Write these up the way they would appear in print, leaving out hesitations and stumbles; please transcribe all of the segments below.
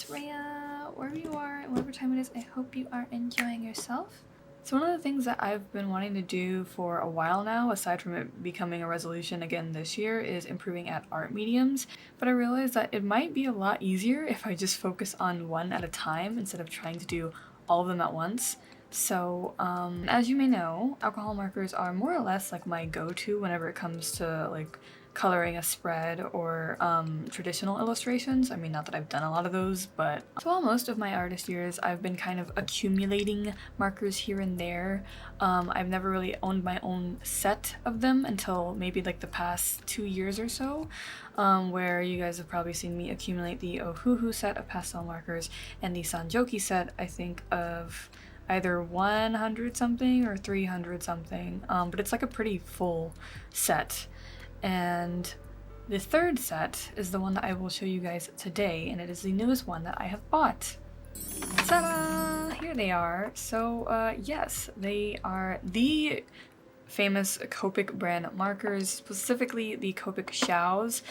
it's Rhea. Wherever you are and whatever time it is, I hope you are enjoying yourself. So one of the things that I've been wanting to do for a while now, aside from it becoming a resolution again this year, is improving at art mediums. But I realized that it might be a lot easier if I just focus on one at a time instead of trying to do all of them at once. So, as you may know, alcohol markers are more or less like my go-to whenever it comes to like coloring a spread or traditional illustrations. I mean, not that I've done a lot of those, but throughout most of my artist years, I've been kind of accumulating markers here and there. I've never really owned my own set of them until maybe like the past 2 years or so, where you guys have probably seen me accumulate the ohhh set of pastel markers and the sanjoki set, I think, of either 100 something or 300 something, but it's like a pretty full set. And the third set is the one that I will show you guys today, and it is the newest one that I have bought. Ta-da! Here they are. So yes, they are the famous Copic brand markers, specifically the Copic Xiaos.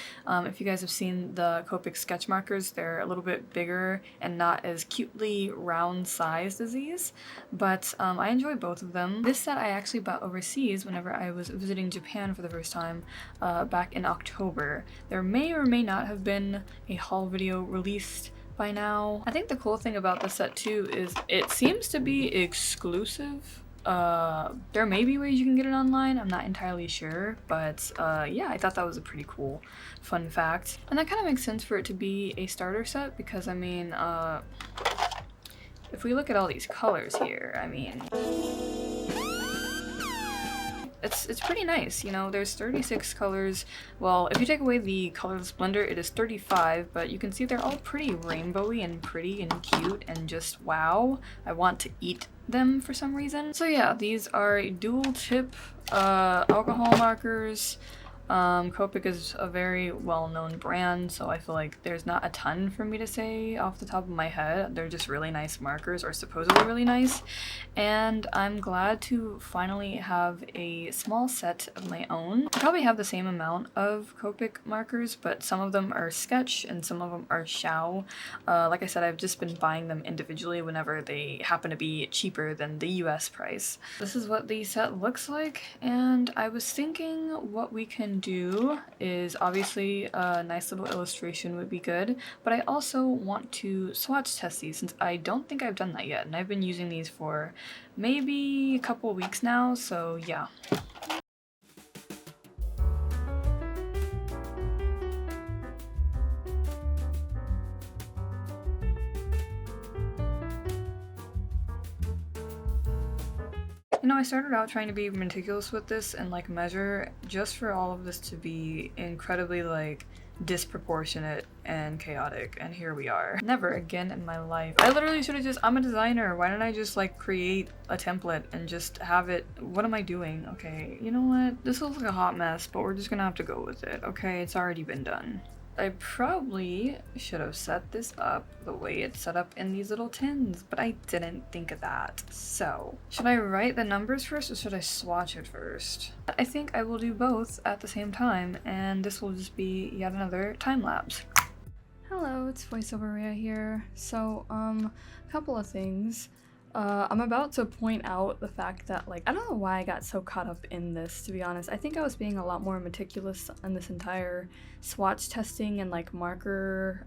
If you guys have seen the Copic sketch markers, they're a little bit bigger and not as cutely round sized as these, but I enjoy both of them. This set I actually bought overseas whenever I was visiting Japan for the first time back in October. There may or may not have been a haul video released by now. I think the cool thing about this set too is it seems to be exclusive. There may be ways you can get it online, I'm not entirely sure, but yeah, I thought that was a pretty cool fun fact. And that kind of makes sense for it to be a starter set because, I mean, if we look at all these colors here, I mean, it's pretty nice, you know. There's 36 colors. Well, if you take away the color splendor, it is 35, but you can see they're all pretty rainbowy and pretty and cute and just wow. I want to eat them for some reason. So yeah, these are dual tip alcohol markers. Copic is a very well-known brand, so I feel like there's not a ton for me to say off the top of my head. They're just really nice markers, or supposedly really nice, and I'm glad to finally have a small set of my own. I probably have the same amount of Copic markers, but some of them are sketch and some of them are Xiao. Like I said, I've just been buying them individually whenever they happen to be cheaper than the US price. This is what the set looks like, and I was thinking what we can do is obviously a nice little illustration would be good, but I also want to swatch test these since I don't think I've done that yet, and I've been using these for maybe a couple weeks now, so yeah. You know, I started out trying to be meticulous with this and like measure just for all of this to be incredibly like disproportionate and chaotic, and here we are. Never again in my life. I literally should have just, I'm a designer, why didn't I just like create a template and just have it, what am I doing? Okay, you know what? This looks like a hot mess, but we're just gonna have to go with it, okay? It's already been done. I probably should have set this up the way it's set up in these little tins, but I didn't think of that. So, should I write the numbers first or should I swatch it first? I think I will do both at the same time, and this will just be yet another time lapse. Hello, it's voiceover Rhea here. So, a couple of things. I'm about to point out the fact that, like, I don't know why I got so caught up in this, to be honest. I think I was being a lot more meticulous on this entire swatch testing and, like, marker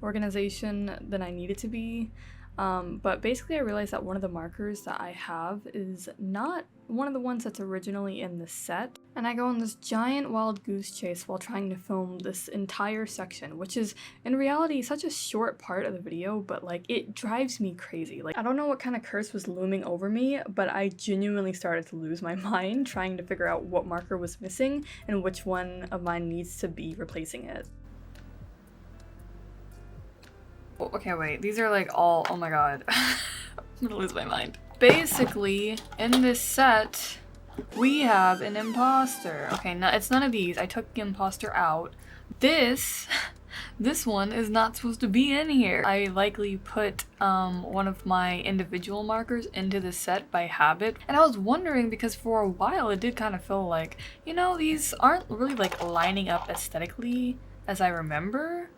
organization than I needed to be. But basically I realized that one of the markers that I have is not one of the ones that's originally in the set, and I go on this giant wild goose chase while trying to film this entire section, which is in reality such a short part of the video, but like it drives me crazy. Like, I don't know what kind of curse was looming over me, but I genuinely started to lose my mind trying to figure out what marker was missing and which one of mine needs to be replacing it. Okay, wait, these are like all, oh my god. I'm gonna lose my mind. Basically, in this set, we have an imposter. Okay, no, it's none of these. I took the imposter out. This one is not supposed to be in here. I likely put one of my individual markers into the set by habit. And I was wondering because for a while it did kind of feel like, you know, these aren't really like lining up aesthetically as I remember.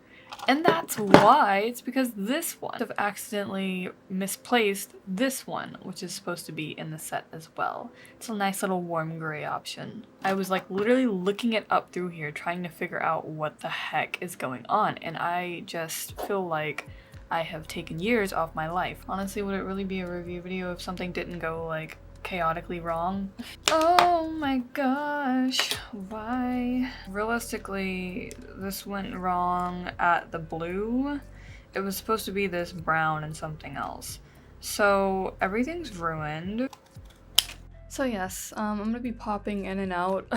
And that's why, it's because this one have accidentally misplaced this one, which is supposed to be in the set as well. It's a nice little warm gray option. I was like literally looking it up through here trying to figure out what the heck is going on, and I just feel like I have taken years off my life. Honestly, would it really be a review video if something didn't go like chaotically wrong? Oh my gosh, why? Realistically, this went wrong at the blue. It was supposed to be this brown and something else. So everything's ruined. So yes, I'm gonna be popping in and out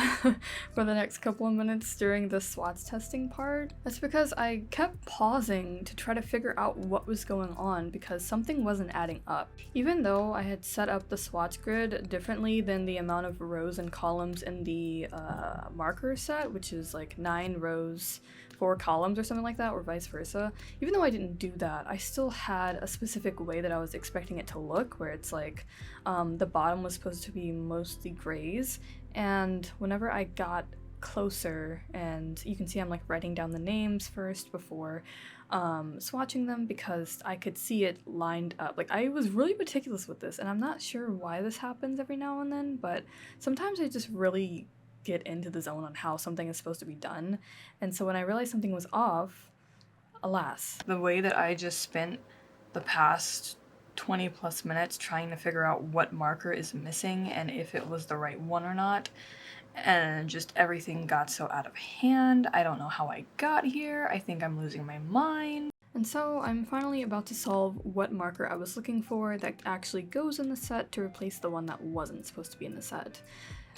for the next couple of minutes during the swatch testing part. That's because I kept pausing to try to figure out what was going on because something wasn't adding up. Even though I had set up the swatch grid differently than the amount of rows and columns in the marker set, which is like 9 rows, 4 columns or something like that, or vice versa. Even though I didn't do that, I still had a specific way that I was expecting it to look, where it's like the bottom was supposed to be mostly grays, and whenever I got closer, and you can see I'm like writing down the names first before swatching them because I could see it lined up. Like, I was really meticulous with this, and I'm not sure why this happens every now and then, but sometimes I just really get into the zone on how something is supposed to be done. And so when I realized something was off, alas. The way that I just spent the past 20 plus minutes trying to figure out what marker is missing and if it was the right one or not, and just everything got so out of hand. I don't know how I got here. I think I'm losing my mind. And so I'm finally about to solve what marker I was looking for that actually goes in the set to replace the one that wasn't supposed to be in the set.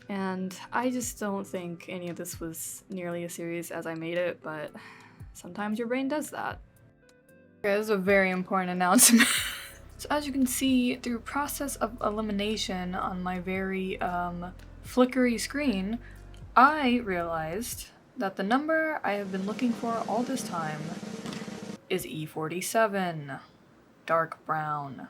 And I just don't think any of this was nearly as serious as I made it, but sometimes your brain does that. Okay, this is a very important announcement. So as you can see, through process of elimination on my very flickery screen, I realized that the number I have been looking for all this time is E47. Dark brown.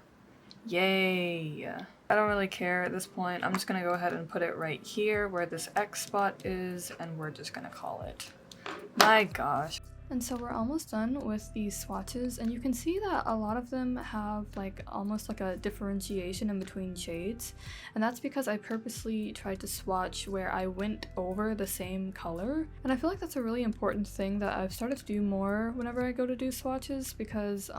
Yay! I don't really care at this point. I'm just gonna go ahead and put it right here where this X spot is, and we're just gonna call it. My gosh. And so we're almost done with these swatches, and you can see that a lot of them have like almost like a differentiation in between shades, and that's because I purposely tried to swatch where I went over the same color. And I feel like that's a really important thing that I've started to do more whenever I go to do swatches, because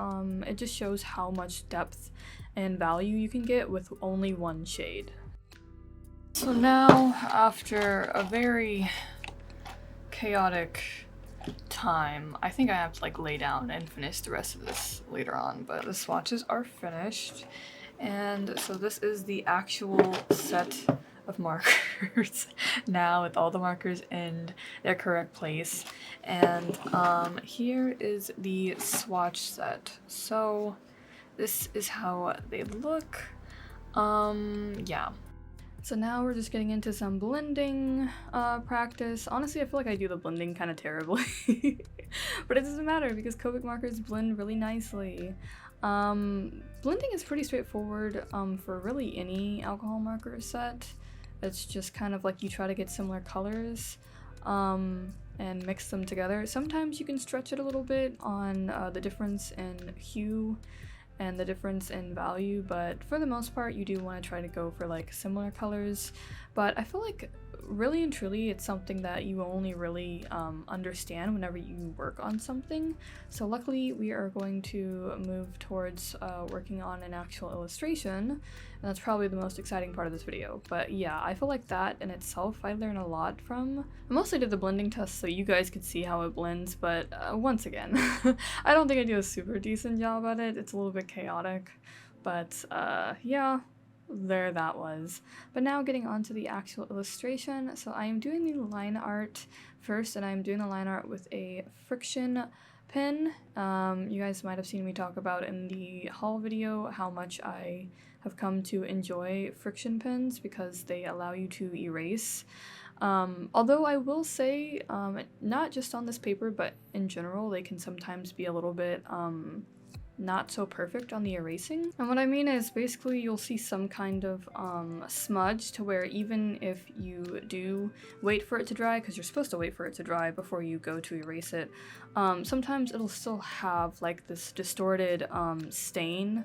it just shows how much depth and value you can get with only one shade. So now, after a very chaotic time, I think I have to like lay down and finish the rest of this later on, but the swatches are finished, and so this is the actual set of markers now with all the markers in their correct place. And here is the swatch set. So this is how they look. Yeah. So now we're just getting into some blending practice. Honestly, I feel like I do the blending kind of terribly, but it doesn't matter because Copic markers blend really nicely. Blending is pretty straightforward for really any alcohol marker set. It's just kind of like you try to get similar colors and mix them together. Sometimes you can stretch it a little bit on the difference in hue and the difference in value, but for the most part you do want to try to go for like similar colors. But I feel like really and truly it's something that you only really understand whenever you work on something. So luckily we are going to move towards working on an actual illustration, and that's probably the most exciting part of this video. But yeah, I feel like that in itself I learned a lot from. I mostly did the blending test so you guys could see how it blends, but once again I don't think I do a super decent job at it. It's a little bit chaotic, but yeah, there that was. But now getting on to the actual illustration. So I am doing the line art first, and I'm doing the line art with a friction pen. You guys might have seen me talk about in the haul video how much I have come to enjoy friction pens because they allow you to erase. Although I will say, not just on this paper, but in general, they can sometimes be a little bit not so perfect on the erasing. And what I mean is basically you'll see some kind of smudge to where even if you do wait for it to dry, because you're supposed to wait for it to dry before you go to erase it, sometimes it'll still have like this distorted stain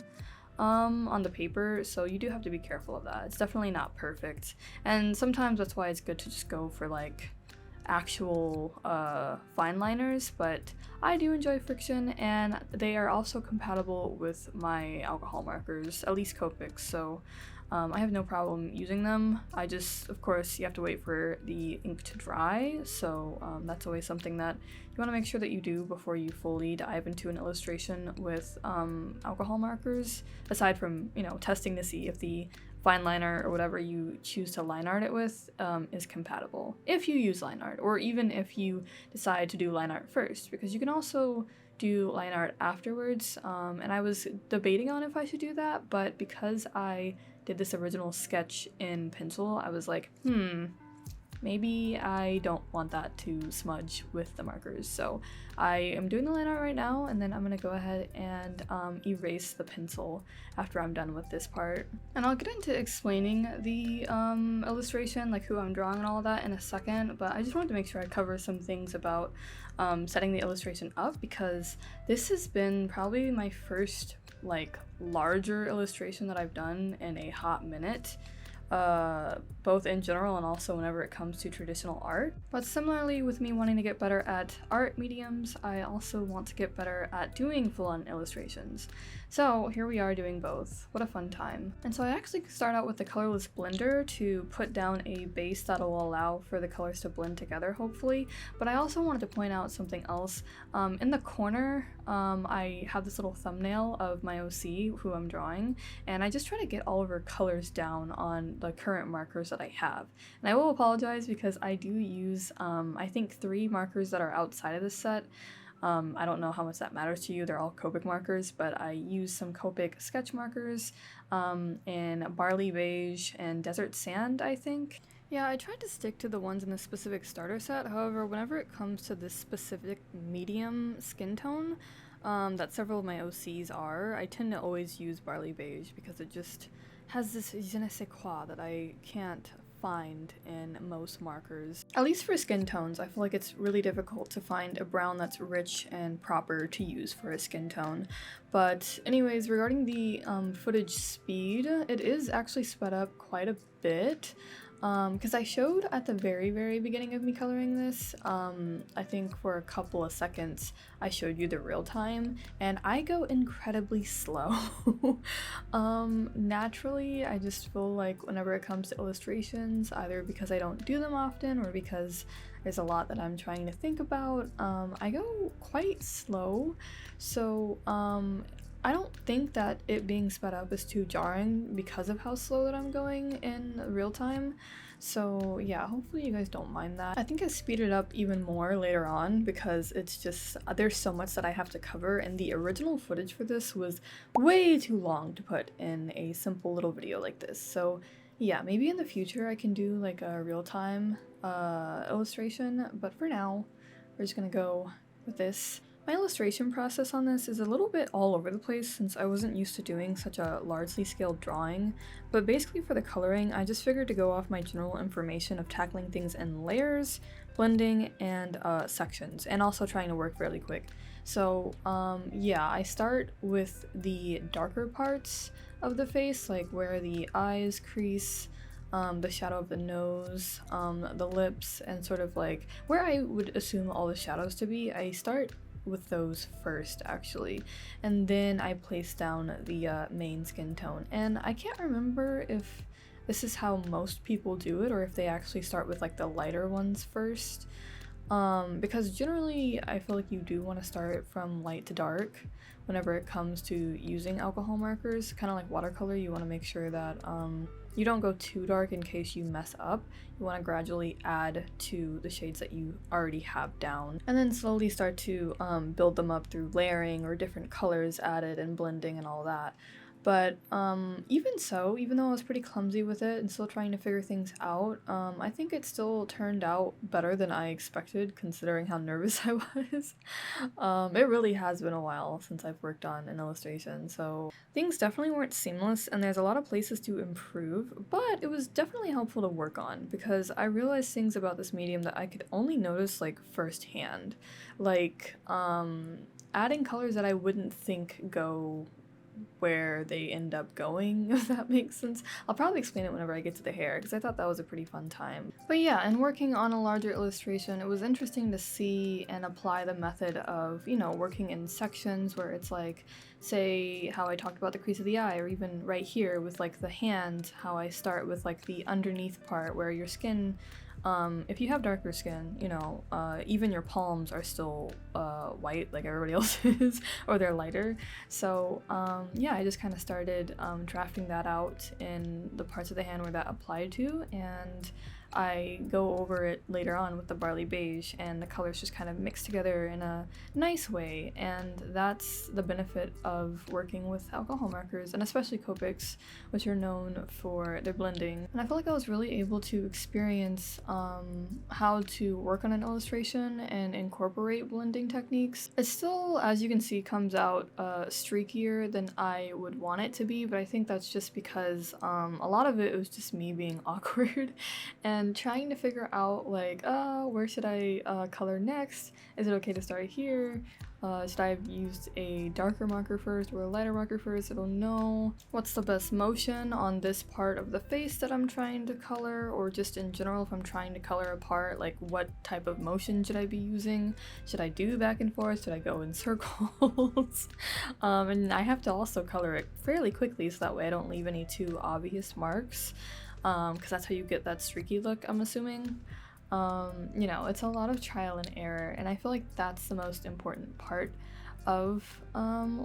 on the paper, so you do have to be careful of that. It's definitely not perfect, and sometimes that's why it's good to just go for like actual fine liners, but I do enjoy friction, and they are also compatible with my alcohol markers, at least Copic, so I have no problem using them. I just, of course, you have to wait for the ink to dry, so that's always something that you want to make sure that you do before you fully dive into an illustration with alcohol markers, aside from, you know, testing to see if the fine liner or whatever you choose to line art it with is compatible, if you use line art, or even if you decide to do line art first, because you can also do line art afterwards, and I was debating on if I should do that, but because I did this original sketch in pencil, I was like, maybe I don't want that to smudge with the markers. So I am doing the line art right now, and then I'm gonna go ahead and erase the pencil after I'm done with this part. And I'll get into explaining the illustration, like who I'm drawing and all of that in a second, but I just wanted to make sure I cover some things about setting the illustration up, because this has been probably my first like larger illustration that I've done in a hot minute, both in general and also whenever it comes to traditional art. But similarly with me wanting to get better at art mediums, I also want to get better at doing full-on illustrations. So here we are doing both. What a fun time. And so I actually start out with the colorless blender to put down a base that will allow for the colors to blend together, hopefully. But I also wanted to point out something else. In the corner, I have this little thumbnail of my OC, who I'm drawing, and I just try to get all of her colors down on the current markers that I have. And I will apologize because I do use, I think 3 markers that are outside of this set. I don't know how much that matters to you, they're all Copic markers, but I use some Copic sketch markers in Barley Beige and Desert Sand, I think. Yeah, I tried to stick to the ones in the specific starter set, however, whenever it comes to this specific medium skin tone that several of my OCs are, I tend to always use Barley Beige because it just has this je ne sais quoi that I can't find in most markers. At least for skin tones, I feel like it's really difficult to find a brown that's rich and proper to use for a skin tone. But anyways, regarding the footage speed, it is actually sped up quite a bit. Because I showed at the very beginning of me coloring this, I think for a couple of seconds I showed you the real time, and I go incredibly slow. Naturally, I just feel like whenever it comes to illustrations, either because I don't do them often or because there's a lot that I'm trying to think about, I go quite slow. So I don't think that it being sped up is too jarring because of how slow that I'm going in real time. So yeah, hopefully you guys don't mind that. I think I speeded up even more later on because it's just, there's so much that I have to cover, and the original footage for this was way too long to put in a simple little video like this. So yeah, maybe in the future I can do like a real-time illustration, but for now we're just gonna go with this. My illustration process on this is a little bit all over the place since I wasn't used to doing such a largely scaled drawing, but basically for the coloring, I just figured to go off my general information of tackling things in layers, blending, and sections, and also trying to work fairly quick. So yeah, I start with the darker parts of the face, like where the eyes crease, the shadow of the nose, the lips, and sort of like where I would assume all the shadows to be. I start with those first actually, and then I place down the main skin tone. And I can't remember if this is how most people do it or if they actually start with like the lighter ones first, because generally I feel like you do want to start from light to dark whenever it comes to using alcohol markers. Kind of like watercolor, you want to make sure that you don't go too dark in case you mess up. You want to gradually add to the shades that you already have down, and then slowly start to build them up through layering or different colors added and blending and all that. But even so, even though I was pretty clumsy with it and still trying to figure things out, I think it still turned out better than I expected considering how nervous I was. It really has been a while since I've worked on an illustration, so things definitely weren't seamless and there's a lot of places to improve, but it was definitely helpful to work on because I realized things about this medium that I could only notice like firsthand. Like adding colors that I wouldn't think go where they end up going, if that makes sense. I'll probably explain it whenever I get to the hair because I thought that was a pretty fun time. But yeah, and working on a larger illustration, it was interesting to see and apply the method of, you know, working in sections where it's like, say how I talked about the crease of the eye, or even right here with like the hand, how I start with like the underneath part where your skin, if you have darker skin, you know, even your palms are still white like everybody else is, or they're lighter. So yeah, I just kind of started drafting that out in the parts of the hand where that applied to, and I go over it later on with the barley beige, and the colors just kind of mix together in a nice way, and that's the benefit of working with alcohol markers, and especially Copics, which are known for their blending. And I feel like I was really able to experience how to work on an illustration and incorporate blending techniques. It still, as you can see, comes out streakier than I would want it to be, but I think that's just because a lot of it was just me being awkward and trying to figure out like, where should I color next? Is it okay to start here? Should I have used a darker marker first or a lighter marker first? I don't know. What's the best motion on this part of the face that I'm trying to color, or just in general if I'm trying to color a part, like what type of motion should I be using? Should I do back and forth? Should I go in circles? And I have to also color it fairly quickly so that way I don't leave any too obvious marks, because that's how you get that streaky look, I'm assuming. You know, it's a lot of trial and error, and I feel like that's the most important part of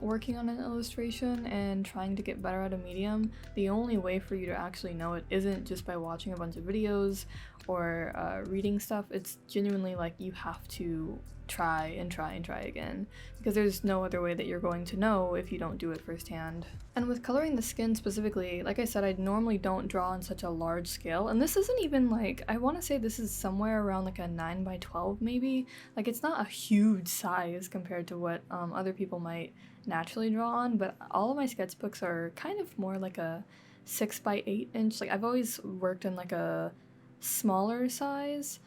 working on an illustration and trying to get better at a medium. The only way for you to actually know it isn't just by watching a bunch of videos or reading stuff. It's genuinely like you have to try and try and try again, because there's no other way that you're going to know if you don't do it firsthand. And with coloring the skin specifically, like I said, I normally don't draw on such a large scale, and this isn't even like, I want to say this is somewhere around like a 9x12 maybe. Like it's not a huge size compared to what other people might naturally draw on, but all of my sketchbooks are kind of more like a 6x8 inch. Like I've always worked in like a smaller size.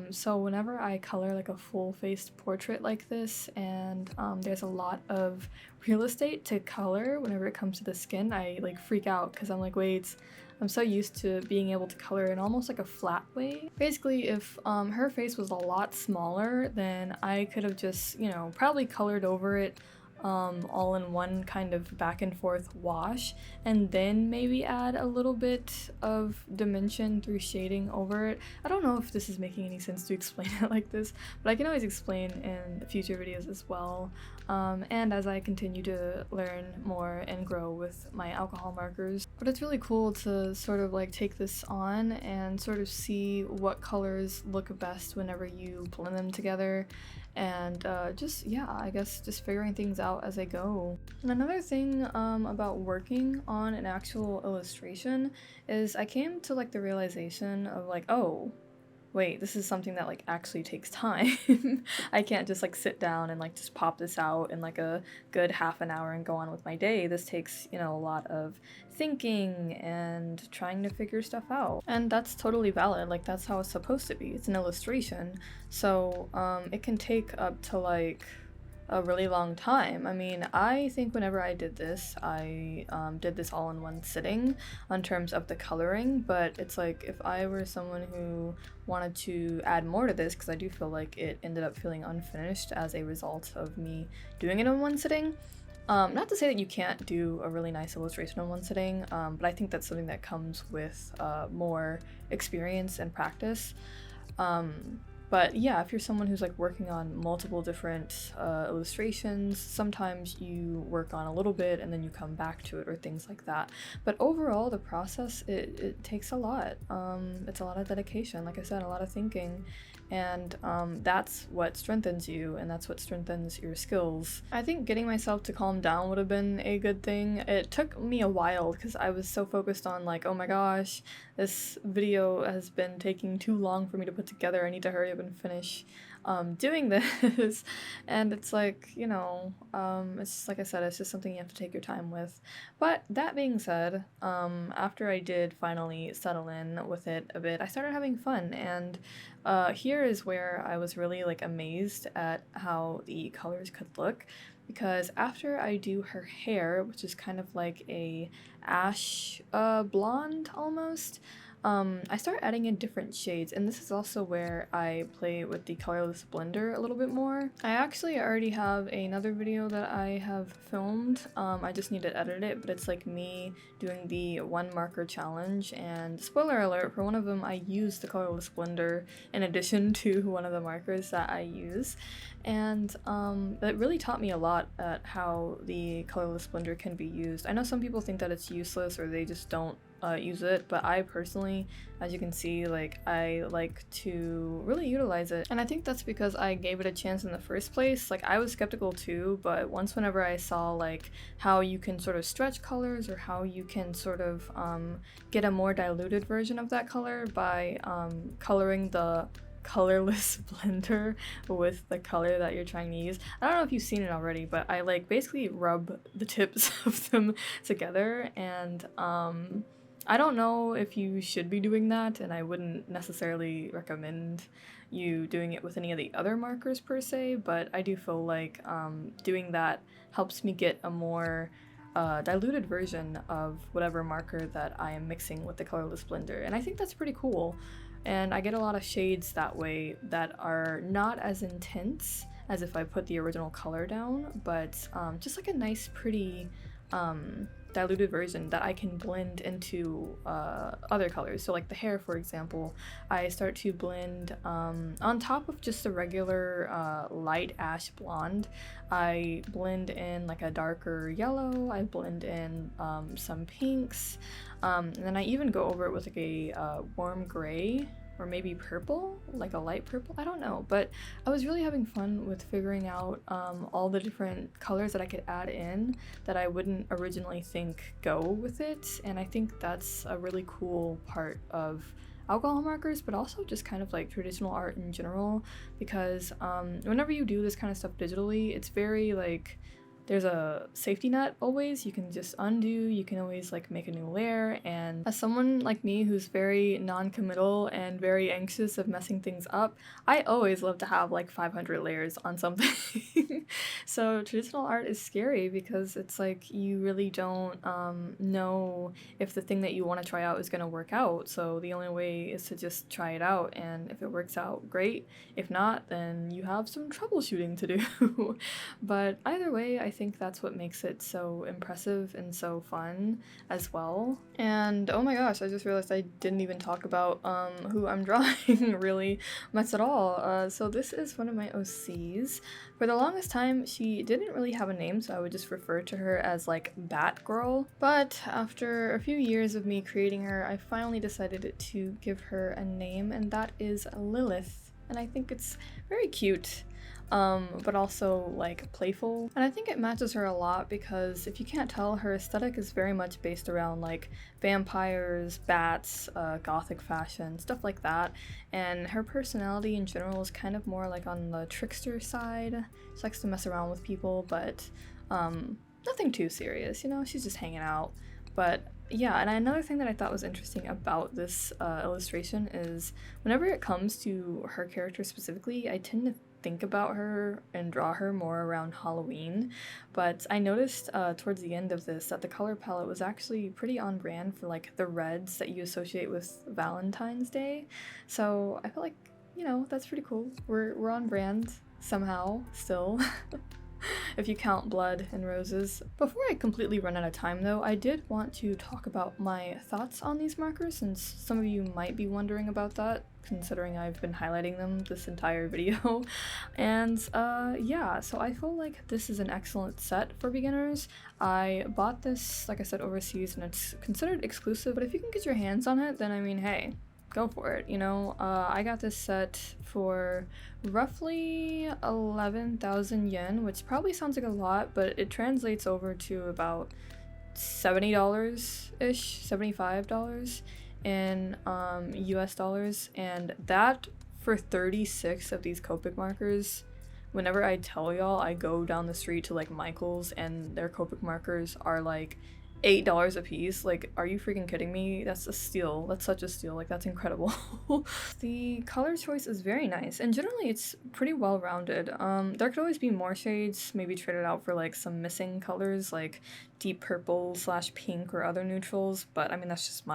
So whenever I color like a full-faced portrait like this, and there's a lot of real estate to color whenever it comes to the skin, I like freak out because I'm like, wait, I'm so used to being able to color in almost like a flat way. Basically, if her face was a lot smaller, then I could have just, you know, probably colored over it all in one kind of back and forth wash, and then maybe add a little bit of dimension through shading over it. I don't know if this is making any sense to explain it like this, but I can always explain in future videos as well. And as I continue to learn more and grow with my alcohol markers. But it's really cool to sort of like take this on and sort of see what colors look best whenever you blend them together, and just, yeah, I guess just figuring things out as I go. And another thing about working on an actual illustration is I came to like the realization of like, oh, wait, this is something that like actually takes time. I can't just like sit down and like just pop this out in like a good half an hour and go on with my day. This takes, you know, a lot of thinking and trying to figure stuff out. And that's totally valid. Like that's how it's supposed to be. It's an illustration. So it can take up to like a really long time. I mean, I think whenever I did this, I did this all in one sitting on terms of the coloring, but it's like if I were someone who wanted to add more to this, because I do feel like it ended up feeling unfinished as a result of me doing it in one sitting. Not to say that you can't do a really nice illustration in one sitting, but I think that's something that comes with more experience and practice. But yeah, if you're someone who's like working on multiple different illustrations, sometimes you work on a little bit and then you come back to it or things like that. But overall, the process, it takes a lot. It's a lot of dedication, like I said, a lot of thinking. and that's what strengthens you, and that's what strengthens your skills. I think getting myself to calm down would have been a good thing. It took me a while because I was so focused on like, oh my gosh, this video has been taking too long for me to put together, I need to hurry up and finish doing this. And it's like, you know, it's just, like I said, it's just something you have to take your time with. But that being said, after I did finally settle in with it a bit, I started having fun, and here is where I was really like amazed at how the colors could look, because after I do her hair, which is kind of like a ash blonde almost, I start adding in different shades, and this is also where I play with the colorless blender a little bit more. I actually already have another video that I have filmed, I just need to edit it, but it's like me doing the 1 marker challenge, and spoiler alert, for one of them I used the colorless blender in addition to one of the markers that I use, and it really taught me a lot at how the colorless blender can be used. I know some people think that it's useless or they just don't use it, but I personally, as you can see, like, I like to really utilize it, and I think that's because I gave it a chance in the first place. Like, I was skeptical too, but whenever I saw like how you can sort of stretch colors, or how you can sort of get a more diluted version of that color by coloring the colorless blender with the color that you're trying to use. I don't know if you've seen it already, but I like basically rub the tips of them together, and I don't know if you should be doing that, and I wouldn't necessarily recommend you doing it with any of the other markers per se, but I do feel like doing that helps me get a more diluted version of whatever marker that I am mixing with the colorless blender, and I think that's pretty cool. And I get a lot of shades that way that are not as intense as if I put the original color down, but just like a nice, pretty diluted version that I can blend into other colors. So like the hair, for example, I start to blend on top of just a regular light ash blonde. I blend in like a darker yellow, I blend in some pinks, and then I even go over it with like a warm gray, or maybe purple, like a light purple, I don't know, but I was really having fun with figuring out all the different colors that I could add in that I wouldn't originally think go with it, and I think that's a really cool part of alcohol markers, but also just kind of like traditional art in general, because whenever you do this kind of stuff digitally, it's very like, there's a safety net always. You can just undo, you can always like make a new layer, and as someone like me who's very non-committal and very anxious of messing things up, I always love to have like 500 layers on something. So traditional art is scary because it's like you really don't know if the thing that you want to try out is going to work out, so the only way is to just try it out, and if it works out, great. If not, then you have some troubleshooting to do. But either way, I think that's what makes it so impressive and so fun as well. And oh my gosh, I just realized I didn't even talk about who I'm drawing really much at all. So this is one of my OCs. For the longest time, she didn't really have a name, so I would just refer to her as like Batgirl. But after a few years of me creating her, I finally decided to give her a name, and that is Lilith. And I think it's very cute. But also like playful, and I think it matches her a lot because if you can't tell, her aesthetic is very much based around like vampires, bats, gothic fashion, stuff like that, and her personality in general is kind of more like on the trickster side. She likes to mess around with people, but nothing too serious, you know, she's just hanging out. But yeah, and another thing that I thought was interesting about this illustration is whenever it comes to her character specifically, I tend to think about her and draw her more around Halloween, but I noticed towards the end of this that the color palette was actually pretty on brand for like the reds that you associate with Valentine's Day, so I feel like, you know, that's pretty cool. We're on brand somehow still. If you count blood and roses. Before I completely run out of time though, I did want to talk about my thoughts on these markers, since some of you might be wondering about that, considering I've been highlighting them this entire video. And yeah, so I feel like this is an excellent set for beginners. I bought this, like I said, overseas, and it's considered exclusive, but if you can get your hands on it, then I mean, hey, go for it, you know? I got this set for roughly 11,000 yen, which probably sounds like a lot, but it translates over to about $70-ish, $75 in US dollars, and that for 36 of these Copic markers. Whenever I tell y'all I go down the street to like Michael's and their Copic markers are like $8 a piece, like, are you freaking kidding me? That's a steal. That's such a steal. Like, that's incredible. The color choice is very nice, and generally it's pretty well rounded. There could always be more shades, maybe traded out for like some missing colors like deep purple / pink or other neutrals, but I mean that's just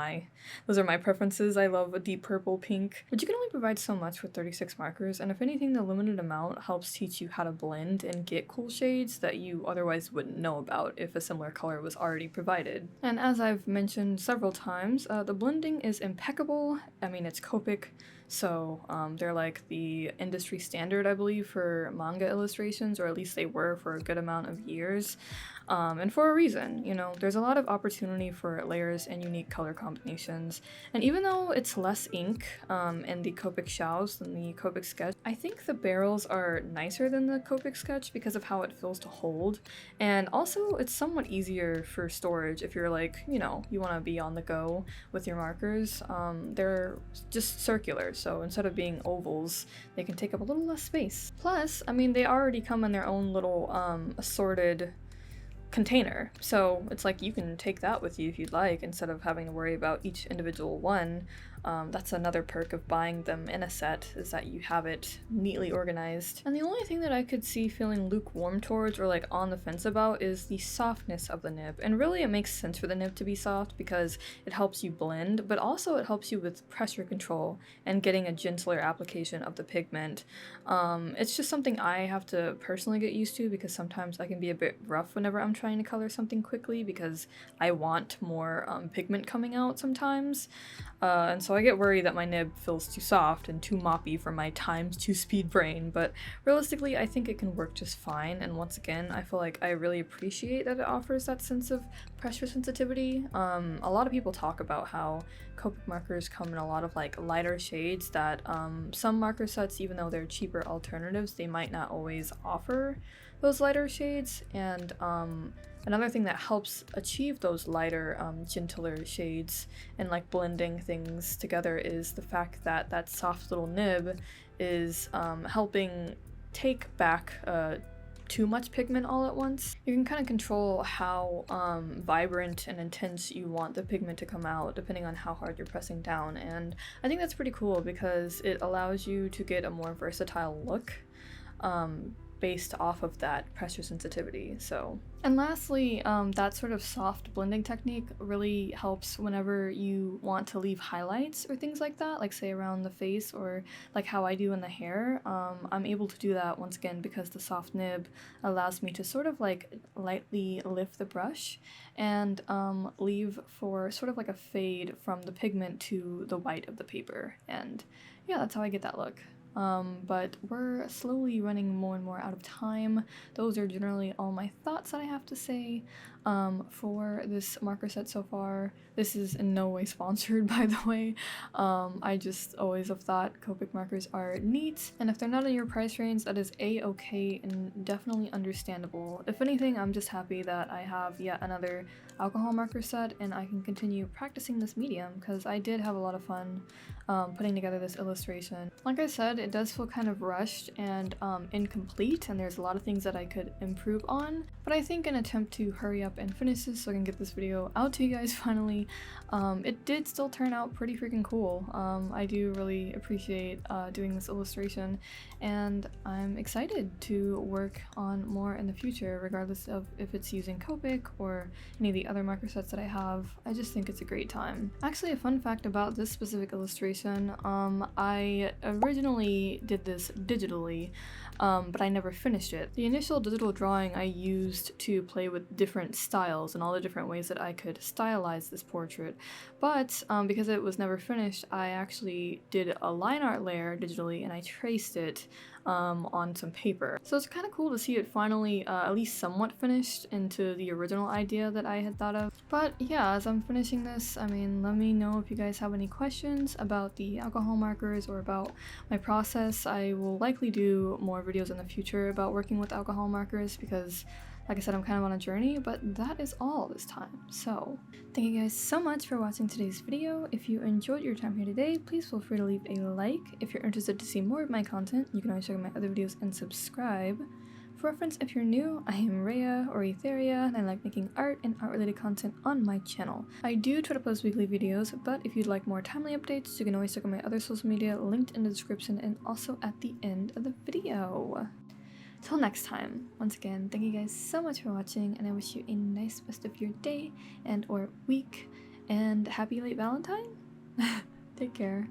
those are my preferences. I love a deep purple pink, but you can only provide so much with 36 markers, and if anything the limited amount helps teach you how to blend and get cool shades that you otherwise wouldn't know about if a similar color was already provided. And as I've mentioned several times, the blending is impeccable. I mean, it's Copic, so they're like the industry standard, I believe, for manga illustrations, or at least they were for a good amount of years. And for a reason, you know, there's a lot of opportunity for layers and unique color combinations. And even though it's less ink in the Copic shells than the Copic sketch, I think the barrels are nicer than the Copic sketch because of how it feels to hold. And also it's somewhat easier for storage if you're like, you know, you want to be on the go with your markers. They're just circular, so instead of being ovals, they can take up a little less space. Plus, I mean, they already come in their own little assorted container, so it's like you can take that with you if you'd like instead of having to worry about each individual one. That's another perk of buying them in a set, is that you have it neatly organized. And the only thing that I could see feeling lukewarm towards or like on the fence about is the softness of the nib. And really it makes sense for the nib to be soft because it helps you blend, but also it helps you with pressure control and getting a gentler application of the pigment. It's just something I have to personally get used to because sometimes I can be a bit rough whenever I'm trying to color something quickly because I want more pigment coming out sometimes. And so I get worried that my nib feels too soft and too moppy for my ×2 speed brain, but realistically I think it can work just fine. And once again, I feel like I really appreciate that it offers that sense of pressure sensitivity. A lot of people talk about how Copic markers come in a lot of like lighter shades that some marker sets, even though they're cheaper alternatives, they might not always offer those lighter shades. And another thing that helps achieve those lighter, gentler shades and like blending things together is the fact that that soft little nib is helping take back too much pigment all at once. You can kind of control how vibrant and intense you want the pigment to come out depending on how hard you're pressing down, and I think that's pretty cool because it allows you to get a more versatile look based off of that pressure sensitivity. So, and lastly, that sort of soft blending technique really helps whenever you want to leave highlights or things like that, like say around the face or like how I do in the hair. I'm able to do that once again because the soft nib allows me to sort of like lightly lift the brush and leave for sort of like a fade from the pigment to the white of the paper. And yeah, that's how I get that look. But we're slowly running more and more out of time. Those are generally all my thoughts that I have to say for this marker set so far. This is in no way sponsored, by the way. I just always have thought Copic markers are neat, and if they're not in your price range, that is a-okay and definitely understandable. If anything, I'm just happy that I have yet another alcohol marker set and I can continue practicing this medium because I did have a lot of fun putting together this illustration. Like I said, it does feel kind of rushed and incomplete, and there's a lot of things that I could improve on, but I think in an attempt to hurry up and finish this so I can get this video out to you guys finally, it did still turn out pretty freaking cool. I do really appreciate doing this illustration, and I'm excited to work on more in the future, regardless of if it's using Copic or any of the other marker sets that I have. I just think it's a great time. Actually, a fun fact about this specific illustration, I originally did this digitally, but I never finished it. The initial digital drawing I used to play with different styles and all the different ways that I could stylize this portrait, but because it was never finished, I actually did a line art layer digitally and I traced it on some paper. So it's kind of cool to see it finally at least somewhat finished into the original idea that I had thought of. But yeah, as I'm finishing this, I mean, let me know if you guys have any questions about the alcohol markers or about my process. I will likely do more videos in the future about working with alcohol markers because, like I said, I'm kind of on a journey, but that is all this time. So thank you guys so much for watching today's video. If you enjoyed your time here today, please feel free to leave a like. If you're interested to see more of my content, you can always check out my other videos and subscribe. For reference, if you're new, I am Rhea or Etheria, and I like making art and art-related content on my channel. I do try to post weekly videos, but if you'd like more timely updates, you can always check out my other social media linked in the description and also at the end of the video. Till next time, once again, thank you guys so much for watching, and I wish you a nice rest of your day and or week, and happy late Valentine? Take care.